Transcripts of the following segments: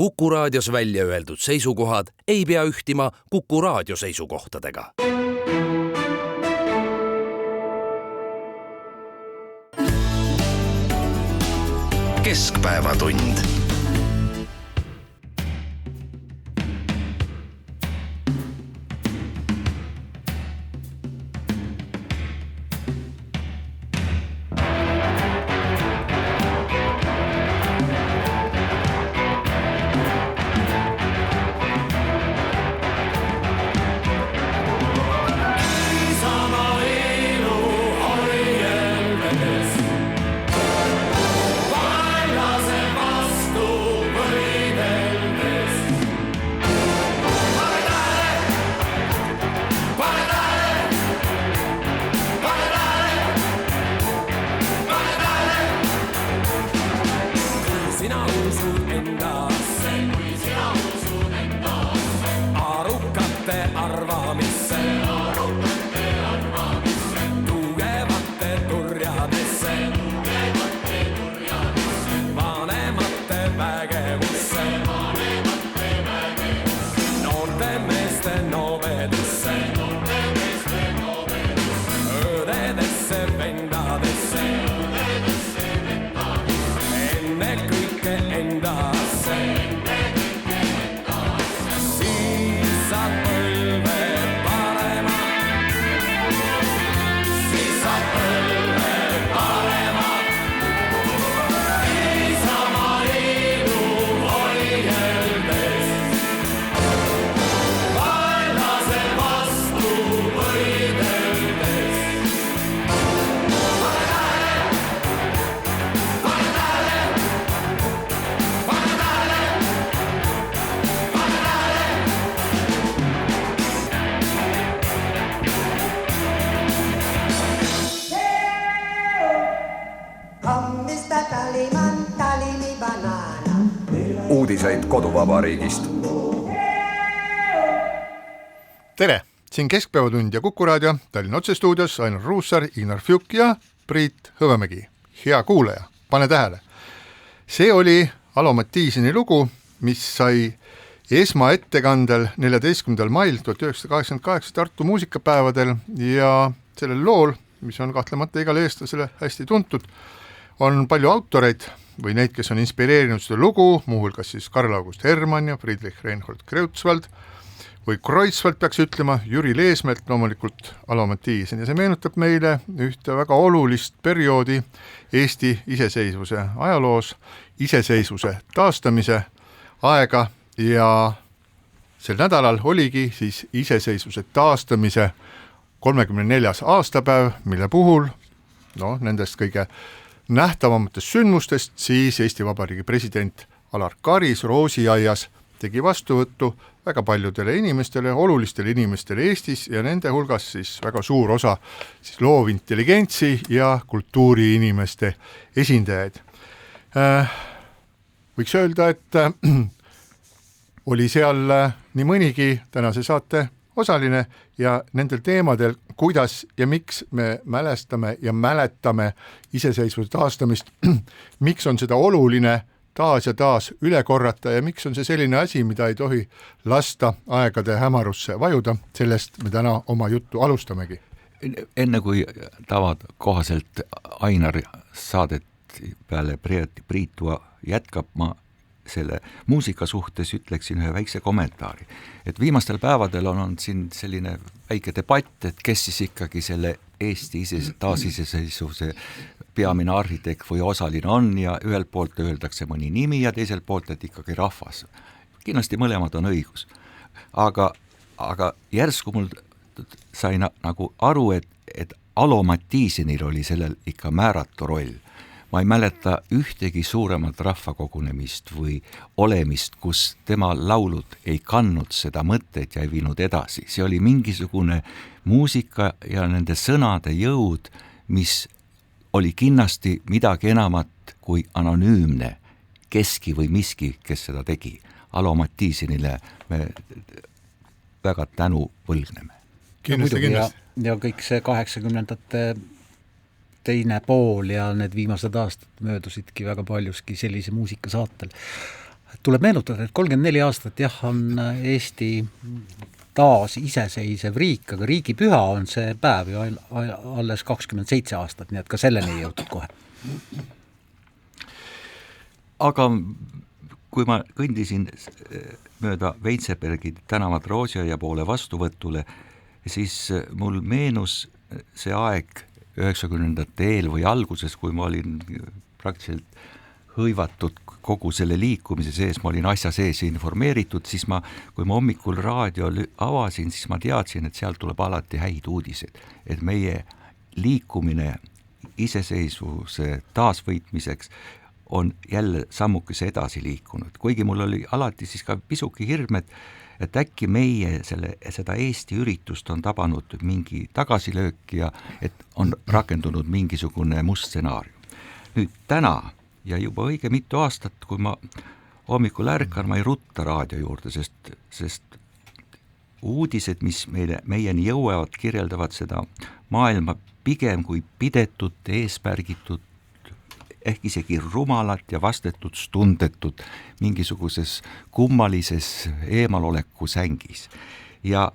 Kuku Raadios välja öeldud seisukohad ei pea ühtima Kuku Raadio seisukohtadega. Keskpäevatund. Uudiseid koduvabariigist. Tere, siin Keskpäevatund ja Kuku Raadio, Tallinna otsestuudios Ainar Ruussaar, Inar Fjuk ja Priit Hõbemägi. Hea kuulaja, pane tähele. See oli Alo Mattiiseni lugu, mis sai esmaettekandel 14. mail 1988 Tartu muusikapäevadel ja sellel lool, mis on kahtlemata igale eestlasele hästi tuntud, on palju autoreid või neid, kes on inspireerinud seda lugu, muuhulgas siis Karl August Hermann ja Friedrich Reinhold Kreutzwald või Kreutzwald peaks ütlema, Jüri Leesmelt loomulikult Alo Mattiisen ja see meenutab meile ühte väga olulist perioodi Eesti iseseisvuse ajaloos, iseseisvuse taastamise aega ja sel nädalal oligi siis iseseisvuse taastamise 34. aastapäev, mille puhul nendest kõige nähtavamatest sündmustest siis Eesti Vabariigi president Alar Karis Roosiaias tegi vastuvõttu väga paljudele inimestele, olulistele inimestele Eestis ja nende hulgas siis väga suur osa siis loovintelligentsi ja kultuuriinimeste esindajaid. Võiks öelda, et oli seal nii mõnigi tänase saate osaline ja nendel teemadel, kuidas ja miks me mälestame ja mäletame iseseisvuse taastamist, miks on seda oluline taas ja taas üle korrata ja miks on see selline asi, mida ei tohi lasta aegade hämarusse vajuda, sellest me täna oma juttu alustamegi. Enne kui tavad kohaselt Ainar saadet peale Priitua jätkab, ma selle muusika suhtes ütleksin ühe väikse kommentaari. Et viimastel päevadel on siin selline väike debatt, et kes siis ikkagi selle Eesti taasiseseisvuse peamine arhitekt või osaline on ja ühelt poolt öeldakse mõni nimi ja teiselt poolt, et ikkagi rahvas. Kindlasti mõlemad on õigus. Aga järsku mul sai nagu aru, et Alo Mattiisenil oli sellel ikka määratu roll. Ma ei mäleta ühtegi suuremat rahvakogunemist või olemist, kus tema laulud ei kandnud seda mõtet ja ei viinud edasi. See oli mingisugune muusika ja nende sõnade jõud, mis oli kindlasti midagi enamat kui anonüümne keski või miski, kes seda tegi. Alo Mattiisenile me väga tänu võlgneme. Ja kõik see 80-ndate teine pool ja need viimased aastad möödusidki väga paljuski sellise muusika saatel. tuleb meenutada, et 34 aastat jah, on Eesti taas iseseisev riik, aga riigipüha on see päev ju alles 27 aastat, nii et ka selleni ei jõutud kohe. Aga kui ma kõndisin mööda Veitsebergi tänavat Roosiaia poole vastuvõtule, siis mul meenus see aeg 90ndate eel või alguses, kui ma olin praktiliselt hõivatud kogu selle liikumise sees, ma olin asja sees informeeritud, siis kui ma hommikul raadio avasin, siis ma teadsin, et sealt tuleb alati häid uudiseid, et meie liikumine iseseisvuse taasvõitmiseks on jälle sammukese edasi liikunud, kuigi mul oli alati siis ka pisuki hirm, et äkki meie seda Eesti üritust on tabanud mingi tagasilöök ja et on rakendunud mingisugune must stsenaarium. Nüüd täna ja juba õige mitu aastat, kui ma hommikul ärkan, ma ei rutta raadio juurde, sest uudised, mis meieni jõuavad, kirjeldavad seda maailma pigem kui pidetud, eesmärgitud, ehk isegi rumalat ja vastetust-tundetut mingisuguses kummalises eemaloleku sängis. Ja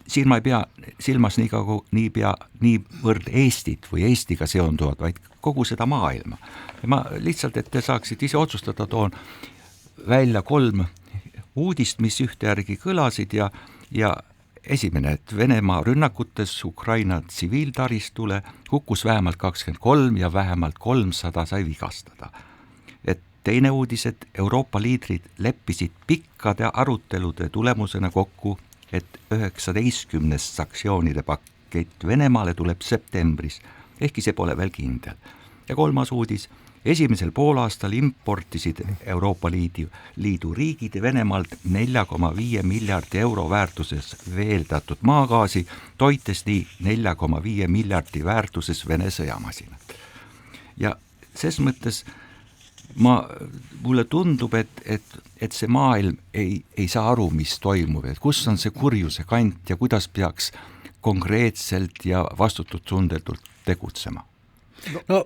siin ma ei pea silmas niivõrd Eestit või Eestiga seonduvad, vaid kogu seda maailma. Ja ma lihtsalt, et te saaksid ise otsustada, toon välja 3 uudist, mis ühtejärgi kõlasid ja esimene, et Venemaa rünnakutes Ukraina tsiviiltaristule hukkus vähemalt 23 ja vähemalt 300 sai vigastada. Et teine uudis, et Euroopa liidrid leppisid pikkade arutelude tulemusena kokku, et 19 sanktsioonide pakett Venemaale tuleb septembris, ehkki see pole veel kindel. Ja 3. uudis, esimesel poolaastal importisid Euroopa Liidu riigid Venemaalt 4,5 miljardi euro väärtuses veeldatud maagaasi, toites nii 4,5 miljardi väärtuses Vene sõjamasinat. Ja ses mõttes mulle tundub, et see maailm ei saa aru, mis toimub, et kus on see kurjuse kant ja kuidas peaks konkreetselt ja vastutustundetult tegutsema. No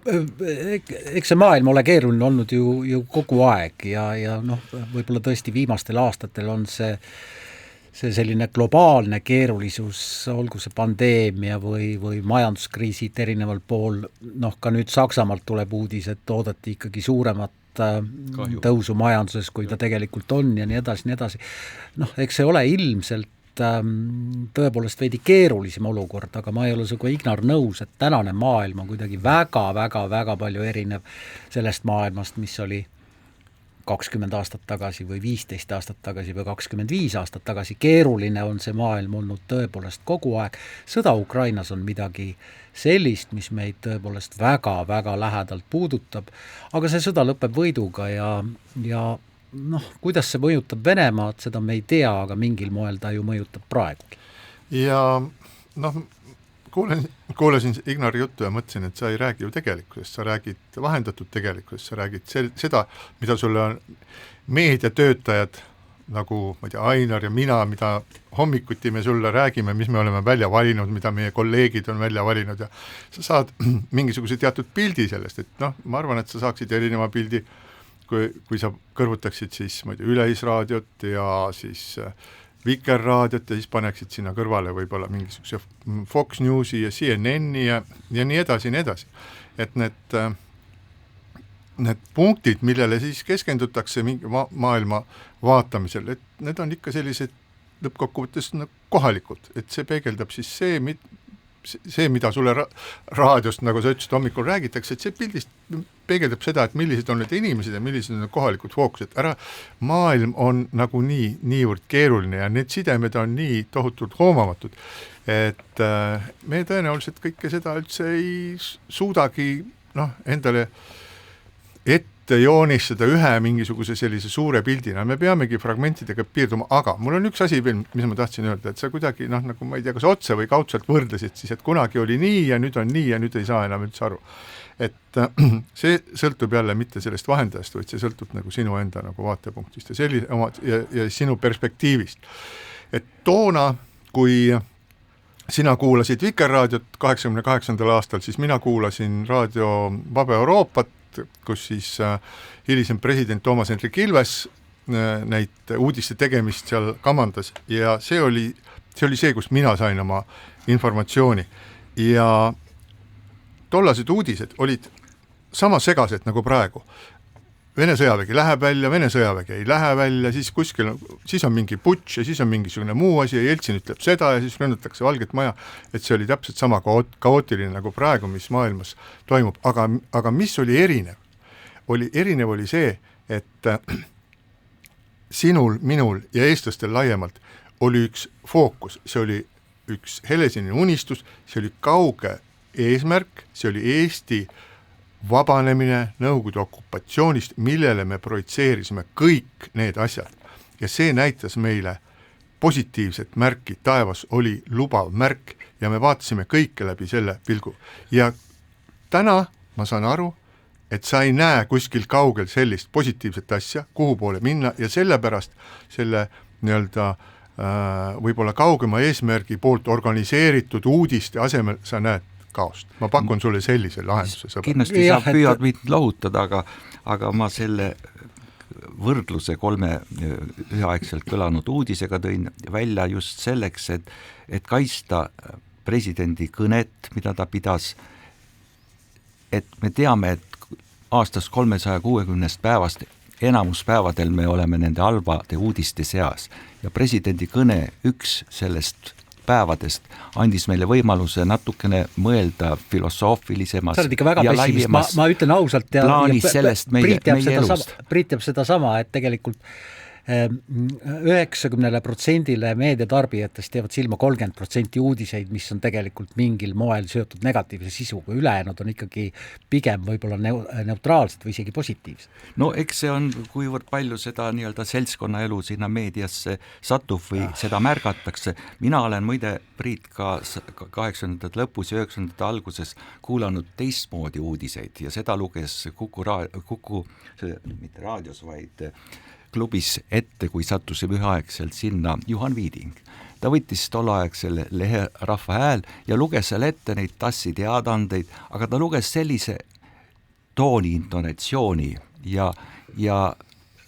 eks see maailm ole keeruline olnud ju kogu aeg ja võib-olla tõesti viimastel aastatel on see selline globaalne keerulisus, olgu see pandeemia või majanduskriisid erineval pool, ka nüüd Saksamaalt tuleb uudis, et oodati ikkagi suuremat tõusu majanduses, kui ta tegelikult on ja nii edasi. Eks see ole ilmselt tõepoolest veidi keerulisem olukord, aga ma ei ole sinuga Ignar nõus, et tänane maailm on kuidagi väga palju erinev sellest maailmast, mis oli 20 aastat tagasi või 15 aastat tagasi või 25 aastat tagasi. Keeruline on see maailm olnud tõepoolest kogu aeg. Sõda Ukrainas on midagi sellist, mis meid tõepoolest väga lähedalt puudutab, aga see sõda lõpeb võiduga ja kuidas see mõjutab Venemaad, seda me ei tea, aga mingil moel ta ju mõjutab praegugi. Ja kuulasin Ignari juttu ja mõtlesin, et sa ei räägi ju tegelikkusest, sa räägid vahendatud tegelikkusest, sa räägid seda, mida sulle on meediatöötajad, nagu ma ei tea, Ainar ja mina, mida hommikuti me sulle räägime, mis me oleme välja valinud, mida meie kolleegid on välja valinud ja sa saad mingisuguse teatud pildi sellest, et ma arvan, et sa saaksid erineva pildi, kui sa kõrvutaksid siis Üleisraadiot ja siis Vikerraadiot ja siis paneksid sinna kõrvale võib-olla mingisuguse Fox Newsi ja CNN-i ja nii edasi. Et need punktid, millele siis keskendutakse mingi maailma vaatamisel, et need on ikka sellised lõppkokkuvõttes kohalikud, et see peegeldab siis see, mida sulle raadiost, nagu sa ütlesid, hommikul räägitakse, et see pildist peegeldab seda, et millised on need inimesed ja millised on need kohalikud fookused. Maailm on nagu niivõrd keeruline ja need sidemed on nii tohutult hoomamatud, et me tõenäoliselt kõike seda üldse ei suudagi endale ette joonistada ühe mingisuguse sellise suure pildina. Me peamegi fragmentidega piirduma, aga mul on üks asi veel, mis ma tahtsin öelda, et sa kuidagi, nagu ma ei tea, kas otse või kaudselt võrdlesid siis, et kunagi oli nii ja nüüd on nii ja nüüd ei saa enam üldse aru. Et see sõltub jälle mitte sellest vahendajast, vaid see sõltub nagu sinu enda nagu vaatepunktist ja sinu perspektiivist. Et toona, kui sina kuulasid Vikerraadiot 88. aastal, siis mina kuulasin raadio Vaba Euroopat kus siis hilisem president Toomas Hendrik Ilves neid uudiste tegemist seal kamandas ja see oli see, kus mina sain oma informatsiooni ja tollased uudised olid sama segased nagu praegu. Vene sõjavägi läheb välja, Vene sõjavägi ei lähe välja, siis on mingi putš ja siis on mingisugune muu asi ja Jeltsin ütleb seda ja siis ründatakse Valget Maja, et see oli täpselt sama kaootiline nagu praegu, mis maailmas toimub, aga mis oli erinev? Erinev oli see, et sinul, minul ja eestlastel laiemalt oli üks fookus, see oli üks helesinine unistus, see oli kauge eesmärk, see oli Eesti vabanemine Nõukogude okupatsioonist, millele me projitseerisime kõik need asjad. Ja see näitas meile positiivset märki, taevas oli lubav märk ja me vaatasime kõike läbi selle pilgu. Ja täna ma saan aru, et sa ei näe kuskil kaugel sellist positiivset asja, kuhu poole minna ja sellepärast selle nii-öelda võib-olla kaugema eesmärgi poolt organiseeritud uudiste asemel sa näed kaost. Ma pakun sulle sellise lahenduse, sõber. Kindlasti sa püüad mind lohutada, aga ma selle võrdluse 3 üheaegselt kõlanud uudisega tõin välja just selleks, et kaitsta presidendi kõnet, mida ta pidas, et me teame, et aastast 360 päevast enamuspäevadel me oleme nende halbade uudiste seas ja presidendi kõne üks sellest päevadest andis meile võimaluse natukene mõelda filosoofilisemas sa oled ikka väga pessimist, ma ütlen ausalt plaanis sellest meie elust. Priit jääb seda sama, et tegelikult 90% meediatarbijatest teevad silma 30% uudiseid, mis on tegelikult mingil moel seotud negatiivse sisuga, ülejäänud on ikkagi pigem võib-olla neutraalsed või isegi positiivsed. No eks see on, kuivõrd palju seda nii-öelda seltskonnaelu sinna meediasse satub või seda märgatakse. Mina olen muide Priit ka 80. lõpus ja 90. alguses kuulanud teistmoodi uudiseid ja seda luges Kuku mitte raadios, vaid klubis ette, kui sattusime üheaegselt sinna Juhan Viiding. Ta võttis tolleaegsele lehe Rahva Hääl ja luges seal ette neid tassi teadandeid, aga ta luges sellise tooni, intonatsiooni ja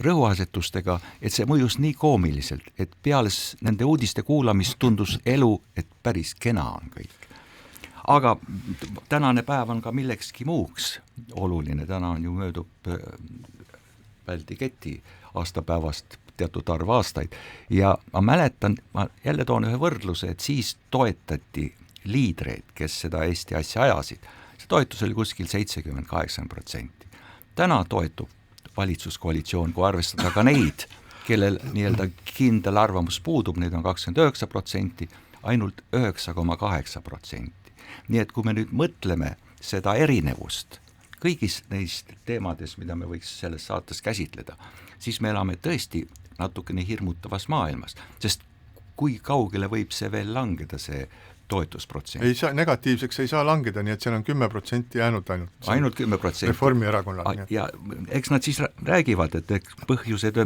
rõhuasetustega, et see mõjus nii koomiliselt, et peale nende uudiste kuulamist tundus elu, et päris kena on kõik. Aga tänane päev on ka millekski muuks oluline, täna on ju möödub Väldi Keti aastapäevast teatud arv aastaid ja ma mäletan, ma jälle toon ühe võrdluse, et siis toetati liidreid, kes seda Eesti asja ajasid. See toetus oli kuskil 70-80%. Täna toetub valitsuskoalitsioon, kui arvestada ka neid, kellel nii-öelda kindel arvamus puudub, neid on 29%, ainult 9,8%. Nii et kui me nüüd mõtleme seda erinevust kõigis neist teemades, mida me võiks selles saates käsitleda, siis me elame tõesti natukene hirmutavas maailmas, sest kui kaugele võib see veel langeda, see toetusprotsent? Ei saa, negatiivseks ei saa langeda, nii et seal on 10% jäänud ainult. Ainult 10%. Reformierakonnal. Ja eks nad siis räägivad, et põhjused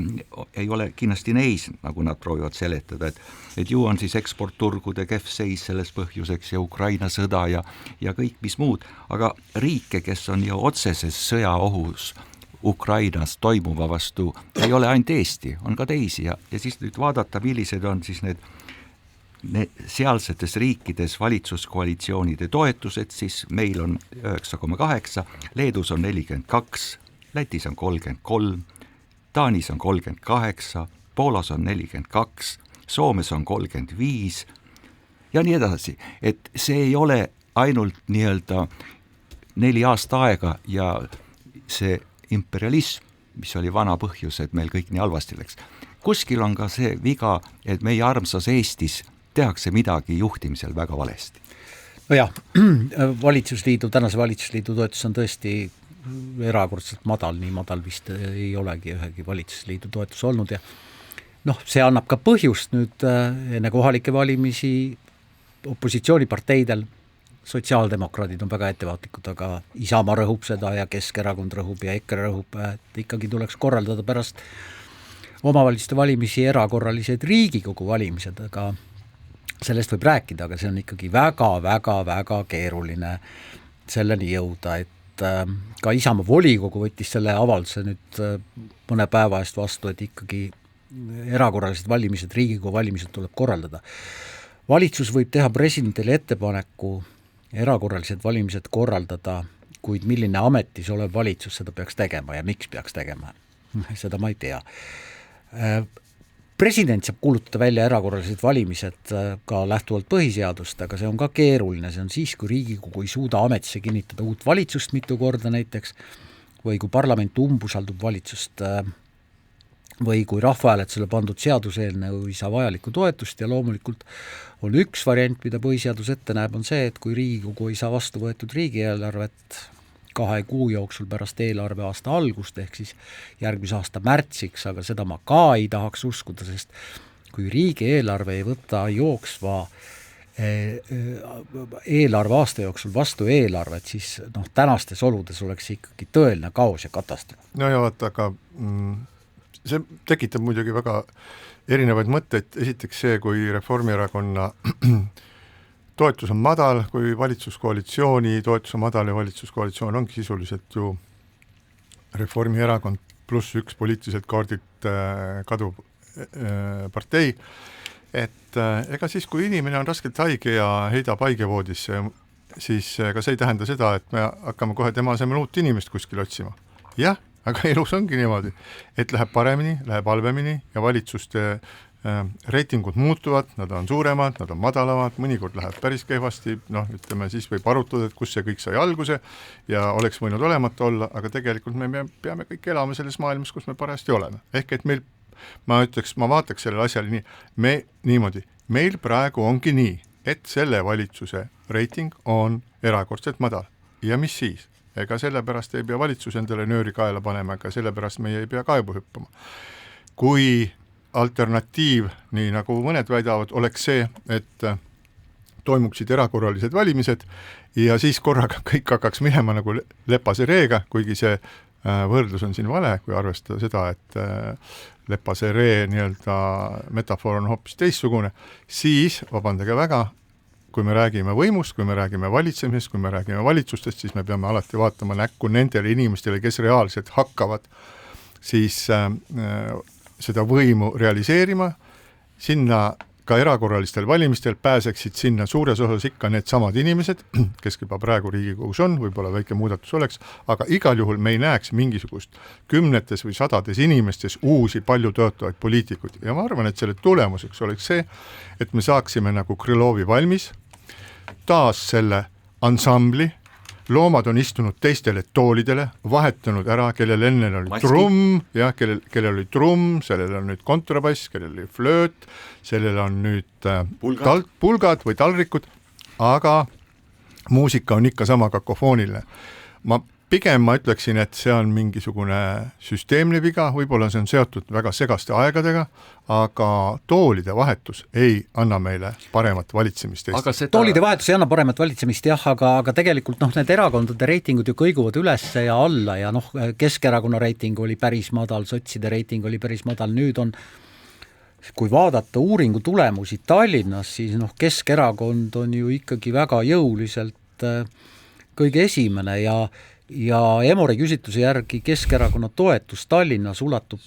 ei ole kindlasti neis, nagu nad proovivad seletada, et ju on siis eksportturgude kehv seis selles põhjuseks ja Ukraina sõda ja kõik mis muud, aga riike, kes on ju otseses sõjaohus Ukrainas toimuva vastu, ei ole ainult Eesti, on ka teisi ja siis nüüd vaadata, millised on siis need sealsetes riikides valitsuskoalitsioonide toetused, siis meil on 9,8, Leedus on 42, Lätis on 33, Taanis on 38, Poolas on 42, Soomes on 35 ja nii edasi, et see ei ole ainult nii-öelda 4 aasta aega ja see imperialism, mis oli vana põhjus, et meil kõik nii halvasti läks. Kuskil on ka see viga, et meie armsas Eestis tehakse midagi juhtimisel väga valesti. No jah, tänase valitsusliidu toetus on tõesti erakordselt madal, nii madal vist ei olegi ühegi valitsusliidu toetus olnud ja see annab ka põhjust nüüd enne kohalikke valimisi opositsiooniparteidel, sotsiaaldemokraadid on väga ettevaatlikud, aga Isamaa rõhub seda ja Keskerakond rõhub ja EKRE rõhub, et ikkagi tuleks korraldada pärast omavalitsuste valimisi erakorralised Riigikogu valimised, aga sellest võib rääkida, aga see on ikkagi väga-väga-väga keeruline selleni jõuda, et ka Isamaa volikogu võttis selle avalduse nüüd mõne päeva eest vastu, et ikkagi erakorralised valimised, Riigikogu valimised tuleb korraldada. Valitsus võib teha presidendile ettepaneku erakorralised valimised korraldada, kuid milline ametis olev valitsus seda peaks tegema ja miks peaks tegema, seda ma ei tea. President saab kuulutada välja erakorralised valimised ka lähtuvalt põhiseadust, aga see on ka keeruline, see on siis, kui Riigikogu ei suuda ametisse kinnitada uut valitsust mitu korda näiteks, või kui parlament umbusaldub valitsust, või kui rahvahääletusele pandud seaduseelnõu ei saa vajalikku toetust ja loomulikult on üks variant, mida põhiseadus ette näeb, on see, et kui Riigikogu ei saa vastu võetud riigieelarvet 2 kuu jooksul pärast eelarveaasta algust, ehk siis järgmise aasta märtsiks, aga seda ma ka ei tahaks uskuda, sest kui riigieelarve ei võta jooksva eelarve aasta jooksul vastu eelarvet, siis tänastes oludes oleks ikkagi tõeline kaos ja katastroof. No ja vaata, aga see tekitab muidugi väga erinevaid mõtteid, esiteks see, kui Reformierakonna toetus on madal, kui valitsuskoalitsiooni toetus on madal ja valitsuskoalitsioon ongi sisuliselt ju Reformierakond pluss üks poliitiliselt kaardilt kaduv partei, et ega siis, kui inimene on raskelt haige ja heidab haigevoodisse, siis ega see ei tähenda seda, et me hakkame kohe tema asemel uut inimest kuskil otsima. Jah, aga elus ongi niimoodi, et läheb paremini, läheb halvemini ja valitsuste reitingud muutuvad, nad on suuremad, nad on madalamad, mõnikord läheb päris kehvasti, ütleme, siis võib arutada, et kus see kõik sai alguse ja oleks võinud olemata olla, aga tegelikult me peame kõik elama selles maailmas, kus me parajasti oleme. Ehk et meil, ma vaataks sellele asjale niimoodi, meil praegu ongi nii, et selle valitsuse reiting on erakordselt madal. Ja mis siis? Ega sellepärast ei pea valitsus endale nööri kaela panema, ega sellepärast meie ei pea kaebu hüppama. Kui alternatiiv, nii nagu mõned väidavad, oleks see, et toimuksid erakorralised valimised ja siis korraga kõik hakkaks minema nagu lepase reega, kuigi see võrdlus on siin vale, kui arvestada seda, et lepase ree nii-öelda metafoor on hoopis teistsugune, siis, vabandage väga, kui me räägime võimust, kui me räägime valitsemisest, kui me räägime valitsustest, siis me peame alati vaatama näkku nendele inimestele, kes reaalselt hakkavad siis seda võimu realiseerima, sinna ka erakorralistel valimistel pääseksid sinna suures osas ikka need samad inimesed, kes juba praegu Riigikogus on, võib-olla väike muudatus oleks, aga igal juhul me ei näeks mingisugust 10 või 100 inimestes uusi palju töötavaid poliitikuid ja ma arvan, et selle tulemuseks oleks see, et me saaksime nagu Krõlovi valmis, taas selle ansambli, loomad on istunud teistele toolidele, vahetanud ära, kellel enne oli trumm, ja kellel oli trumm, sellel on nüüd kontrabass, kellel oli flööt, sellel on nüüd pulgad või talrikud, aga muusika on ikka sama kakofooniline. Ma ütleksin, et see on mingisugune süsteemne viga, võib-olla see on seotud väga segaste aegadega, aga toolide vahetus ei anna meile paremat valitsemist. Toolide vahetus ei anna paremat valitsemist, jah, aga tegelikult need erakondade reitingud ju kõiguvad üles ja alla ja Keskerakonna reiting oli päris madal, sotside reiting oli päris madal, nüüd on, kui vaadata uuringu tulemusi Tallinnas, siis Keskerakond on ju ikkagi väga jõuliselt kõige esimene ja Emori küsitluse järgi Keskerakonna toetus Tallinnas ulatub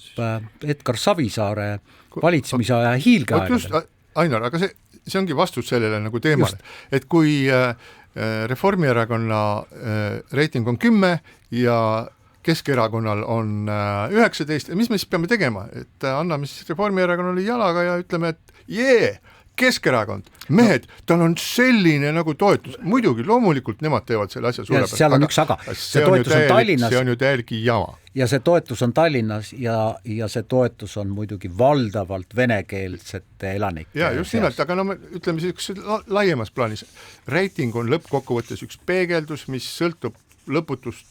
Edgar Savisaare valitsemisaja hiilgeaegadele. Ainar, aga see ongi vastus sellele nagu teemale, et kui Reformierakonna reiting on 10 ja Keskerakonnal on 19, mis me siis peame tegema, et anname siis Reformierakonnale jalaga ja ütleme, et Keskerakond, mehed, tal on selline nagu toetus, muidugi loomulikult nemad teevad selle asja suurepärast. Seal on üks aga, see toetus on Tallinnas. See on ju täielgi jama. Ja see toetus on Tallinnas ja see toetus on muidugi valdavalt venekeelsete elanike. Ja just nimelt, aga ütleme siis laiemas plaanis. Reiting on lõppkokkuvõttes üks peegeldus, mis sõltub lõputust,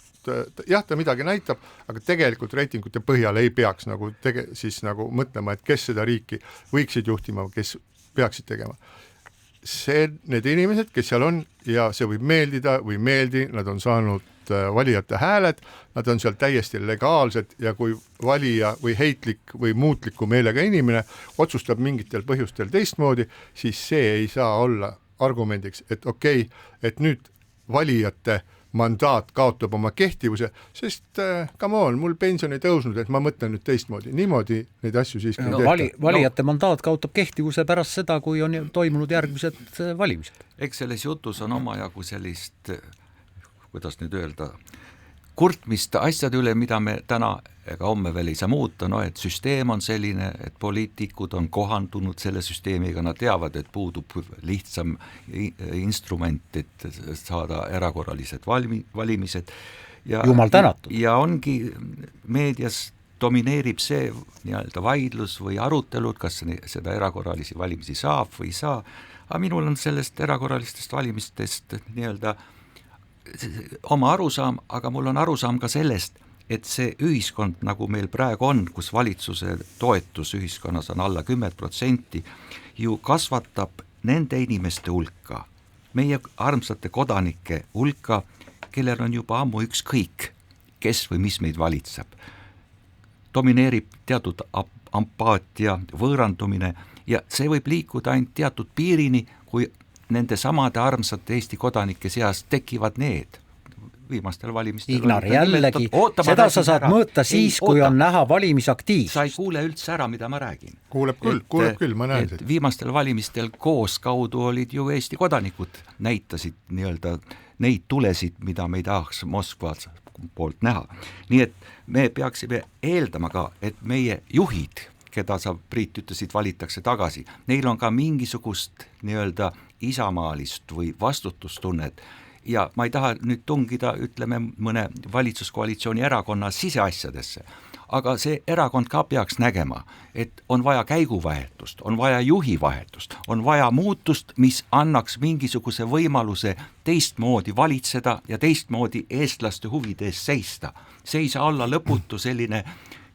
jah, ta midagi näitab, aga tegelikult reitingute põhjal ei peaks siis mõtlema, et kes seda riiki võiksid juhtima, kes peaksid tegema. Need inimesed, kes seal on ja see võib meeldida või meeldi, nad on saanud valijate hääled, nad on seal täiesti legaalsed ja kui valija või heitlik või muutliku meelega inimene otsustab mingitel põhjustel teistmoodi, siis see ei saa olla argumendiks, et okei, et nüüd valijate mandaat kaotab oma kehtivuse, sest come on, mul pension ei tõusnud, et ma mõtlen nüüd teistmoodi. Niimoodi neid asju siiski ei tehta. Valijate mandaat kaotab kehtivuse pärast seda, kui on toimunud järgmised valimised. Eks selles jutus on omajagu sellist, kuidas nüüd öelda, kurtmist asjade üle, mida me täna ega homme veel ei saa muuta, et süsteem on selline, et poliitikud on kohandunud selle süsteemiga, nad teavad, et puudub lihtsam instrument, et saada erakorralised valimised. Jumal tänatud. Ja ongi meedias domineerib see nii-öelda vaidlus või arutelud, kas seda erakorralisi valimisi saab või ei saa, aga minul on sellest erakorralistest valimistest nii-öelda oma arusaam, aga mul on arusaam ka sellest, et see ühiskond, nagu meil praegu on, kus valitsuse toetus ühiskonnas on alla 10%, ju kasvatab nende inimeste hulka, meie armsate kodanike hulka, kellel on juba ammu ükskõik, kes või mis meid valitseb. Domineerib teatud empaatia, võõrandumine ja see võib liikuda ainult teatud piirini, kui nende samade armsate Eesti kodanike seas tekivad need viimastel valimistel. Ignar, jällegi, seda sa saad mõõta siis, kui on näha valimisaktiivsus. Sa ei kuule üldse ära, mida ma räägin. Kuuleb küll, ma näen seda. Viimastel valimistel koos kaudu olid ju Eesti kodanikud, näitasid nii-öelda neid tulesid, mida me ei tahaks Moskvas poolt näha. Nii et me peaksime eeldama ka, et meie juhid, keda sa, Priit, ütlesid, valitakse tagasi, neil on ka mingisugust nii-öelda isamaalist või vastutustunnet ja ma ei taha nüüd tungida, ütleme, mõne valitsuskoalitsiooni erakonna siseasjadesse, aga see erakond ka peaks nägema, et on vaja käiguvahetust, on vaja juhivahetust, on vaja muutust, mis annaks mingisuguse võimaluse teistmoodi valitseda ja teistmoodi eestlaste huvide eest seista. See ei saa olla lõputu selline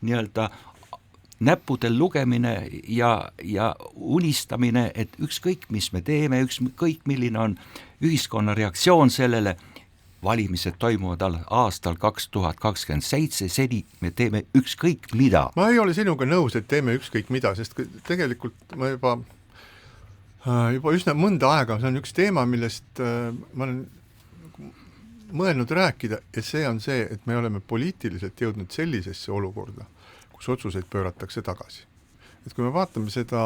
nii-öelda näppudel lugemine ja unistamine, et ükskõik, mis me teeme, ükskõik, milline on ühiskonna reaktsioon sellele, valimised toimuvad aastal 2027, seni me teeme ükskõik mida. Ma ei ole sinuga nõus, et teeme ükskõik mida, sest tegelikult ma juba üsna mõnda aega, see on üks teema, millest ma olen mõelnud rääkida ja see on see, et me oleme poliitiliselt jõudnud sellisesse olukorda, kus otsuseid pööratakse tagasi. Et kui me vaatame seda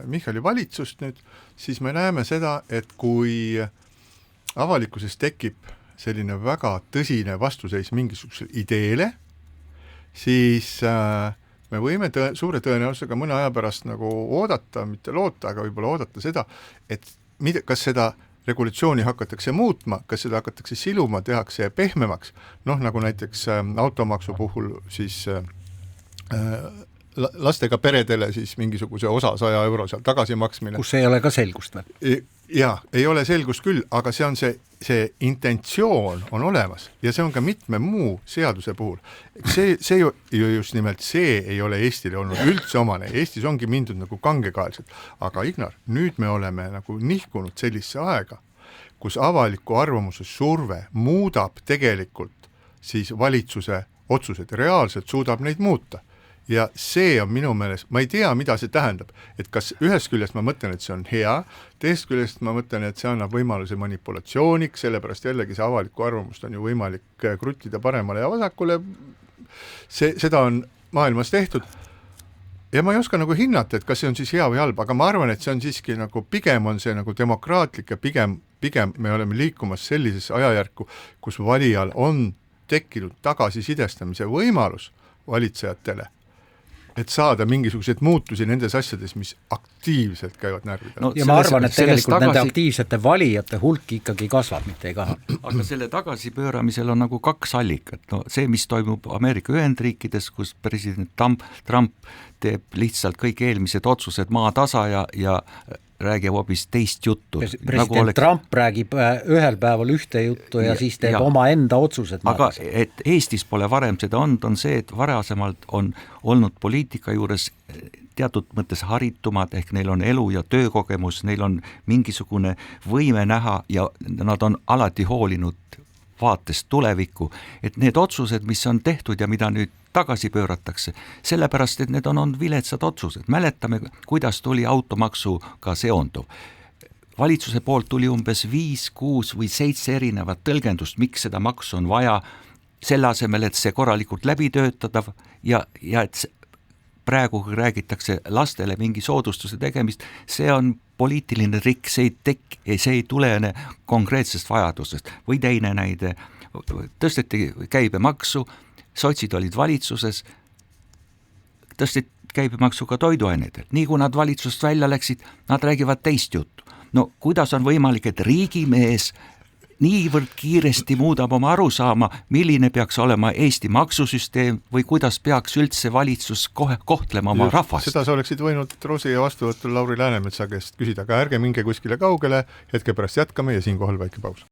Michali valitsust nüüd, siis me näeme seda, et kui avalikkuses tekib selline väga tõsine vastuseis mingisugusele ideele, siis me võime suure tõenäosusega mõne aja pärast nagu oodata, mitte loota, aga võib-olla oodata seda, et kas seda regulatsiooni hakatakse muutma, kas seda hakatakse siluma, tehakse pehmemaks, nagu näiteks automaksu puhul siis lastega peredele siis mingisuguse osa 100 euro seal tagasi maksmine. Kus ei ole ka selgust veel? Jaa, ei ole selgust küll, aga see on see intentsioon on olemas ja see on ka mitme muu seaduse puhul. See ju just nimelt see ei ole Eestile olnud üldse omane. Eestis ongi mindud nagu kangekaelselt, aga Ignar, nüüd me oleme nagu nihkunud sellisse aega, kus avaliku arvamuse surve muudab tegelikult siis valitsuse otsused, reaalselt suudab neid muuta. Ja see on minu meelest, ma ei tea, mida see tähendab, et kas ühest küljest ma mõtlen, et see on hea, teist küljest ma mõtlen, et see annab võimaluse manipulatsiooniks, sellepärast jällegi see avaliku arvamust on ju võimalik kruttida paremale ja vasakule, seda on maailmas tehtud ja ma ei oska nagu hinnata, et kas see on siis hea või halb, aga ma arvan, et see on siiski nagu pigem on see nagu demokraatlik ja pigem me oleme liikumas sellisesse ajajärku, kus valijal on tekkinud tagasisidestamise võimalus valitsejatele, et saada mingisuguseid muutusi nendes asjades, mis aktiivselt käivad närvidele. Ja ma arvan, et tegelikult nende aktiivsete valijate hulk ikkagi kasvab, mitte ei kaha. Aga selle tagasipööramisel on nagu kaks allikat. See, mis toimub Ameerika Ühendriikides, kus president Trump teeb lihtsalt kõik eelmised otsused maatasa ja räägib hoopis teist juttu. President Trump räägib ühel päeval ühte juttu ja siis teeb oma enda otsused. Aga et Eestis pole varem seda on see, et varasemalt on olnud poliitika juures teatud mõttes haritumad, ehk neil on elu- ja töökogemus, neil on mingisugune võime näha ja nad on alati hoolinud vaatest tulevikku, et need otsused, mis on tehtud ja mida nüüd tagasi pööratakse, sellepärast, et need on viletsad otsused. Mäletame, kuidas tuli automaksuga seonduv. valitsuse poolt tuli umbes 5, 6 või 7 erinevat tõlgendust, miks seda maksu on vaja, selle asemel, et see korralikult läbi töötada ja et praegu räägitakse lastele mingi soodustuse tegemist, see on poliitiline trikk, see ei tulene konkreetsest vajadusest. Või teine näide, tõsteti käibemaksu, sotsid olid valitsuses, tõsteti käibemaksu ka toiduainetel. Nii kui nad valitsusest välja läksid, nad räägivad teist juttu. No kuidas on võimalik, et riigimees niivõrd kiiresti muudab oma arusaama, milline peaks olema Eesti maksusüsteem või kuidas peaks üldse valitsus kohtlema oma rahvast? Seda sa oleksid võinud Rosi vastuvõtul Lauri Läänemetsa käest küsida, aga ärge minge kuskile kaugele, hetke pärast jätkame ja siinkohal väike paus.